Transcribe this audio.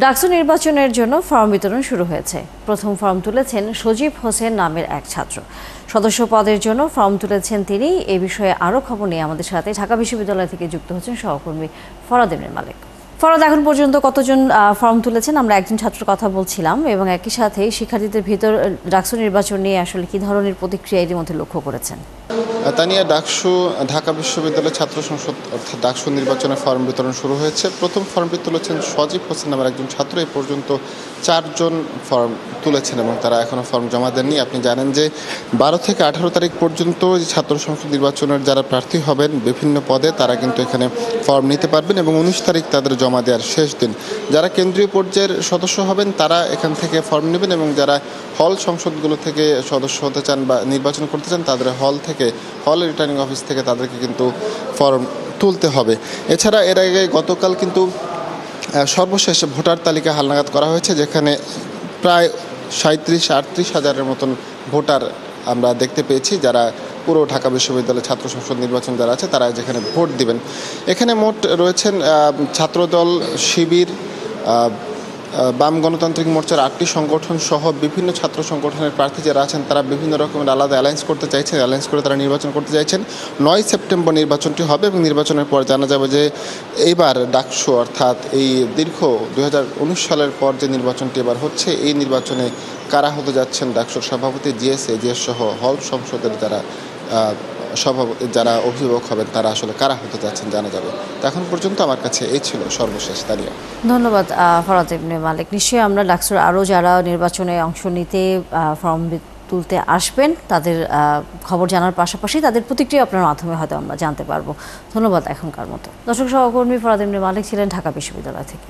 ডাকসু নির্বাচনের জন্য ফর্ম বিতরণ শুরু হয়েছে। প্রথম ফর্ম তুলেছেন সজীব হোসেন নামের এক ছাত্র। সদস্য পদের জন্য ফর্ম তুলেছেন তিনি। এ বিষয়ে আরও খবর নিয়ে আমাদের সাথে ঢাকা বিশ্ববিদ্যালয় থেকে যুক্ত হচ্ছেন সহকর্মী ফরাদ ইবনে মালেক। ফরাদ, এখন পর্যন্ত কতজন ফর্ম তুলেছেন? আমরা একজন ছাত্রের কথা বলছিলাম, এবং একই সাথে শিক্ষার্থীদের ভিতর ডাকসু নির্বাচন নিয়ে আসলে কি ধরনের প্রতিক্রিয়া এর মধ্যে লক্ষ্য করেছেন? তানিয়া, ঢাকা বিশ্ববিদ্যালয় ছাত্র সংসদ অর্থাৎ ডাকসু নির্বাচনের ফর্ম বিতরণ শুরু হয়েছে। প্রথম ফর্মটি তুলেছেন সজীব হোসেন নামের একজন ছাত্র। এ পর্যন্ত 4 জন ফর্ম তুলেছেন এবং তারা এখনও ফর্ম জমা দেননি। আপনি জানেন যে 12 থেকে 18 তারিখ পর্যন্ত ছাত্র সংসদ নির্বাচনের যারা প্রার্থী হবেন বিভিন্ন পদে তারা কিন্তু এখানে ফর্ম নিতে পারবেন এবং 19 তারিখ তাদের জমা দেওয়ার শেষ দিন। যারা কেন্দ্রীয় পর্যায়ের সদস্য হবেন তারা এখান থেকে ফর্ম নেবেন এবং যারা হল সংসদগুলো থেকে সদস্য হতে চান বা নির্বাচন করতে চান তাদের হল রিটার্নিং অফিস থেকে তাদেরকে কিন্তু ফর্ম তুলতে হবে। এছাড়া এর আগে গতকাল কিন্তু সর্বশেষ ভোটার তালিকা হালনাগাদ করা হয়েছে, যেখানে প্রায় 37-38 হাজারের মতন ভোটার আমরা দেখতে পেয়েছি, যারা পুরো ঢাকা বিশ্ববিদ্যালয় ছাত্র সংসদ নির্বাচন যারা আছে তারা যেখানে ভোট দিবেন। এখানে মোট রয়েছেন ছাত্রদল, শিবির, বাম গণতান্ত্রিক মোর্চার 8টি সংগঠন সহ বিভিন্ন ছাত্র সংগঠনের প্রার্থী যারা আছেন তারা বিভিন্ন রকমের আলাদা অ্যালায়েন্স করতে চাইছেন। অ্যালায়েন্স করে তারা নির্বাচন করতে চাইছেন। 9 সেপ্টেম্বর নির্বাচনটি হবে এবং নির্বাচনের পর জানা যাবে যে এইবার ডাকসু অর্থাৎ এই দীর্ঘ 2019 সালের পর যে নির্বাচনটি এবার হচ্ছে, এই নির্বাচনে কারা হতে যাচ্ছেন ডাকসুর সভাপতি, জিএস সহ হল সংসদের যারা অভিভাবক হবেন তারা আসলে কারা হতে যাচ্ছেন জানা যাবে। তো এখন পর্যন্ত আমার কাছে এই ছিল সর্বশেষ তালিকা। ধন্যবাদ ফরাদ ইবনে মালেক। নিশ্চয়ই আমরা ডাকসুর আরও যারা নির্বাচনে অংশ নিতে ফর্ম তুলতে আসবেন তাদের খবর জানার পাশাপাশি তাদের প্রতিক্রিয়া আপনার মাধ্যমে হয়তো আমরা জানতে পারবো। ধন্যবাদ এখনকার মতো। দর্শক, সহকর্মী ফরাদ ইবনে মালেক ছিলেন ঢাকা বিশ্ববিদ্যালয় থেকে।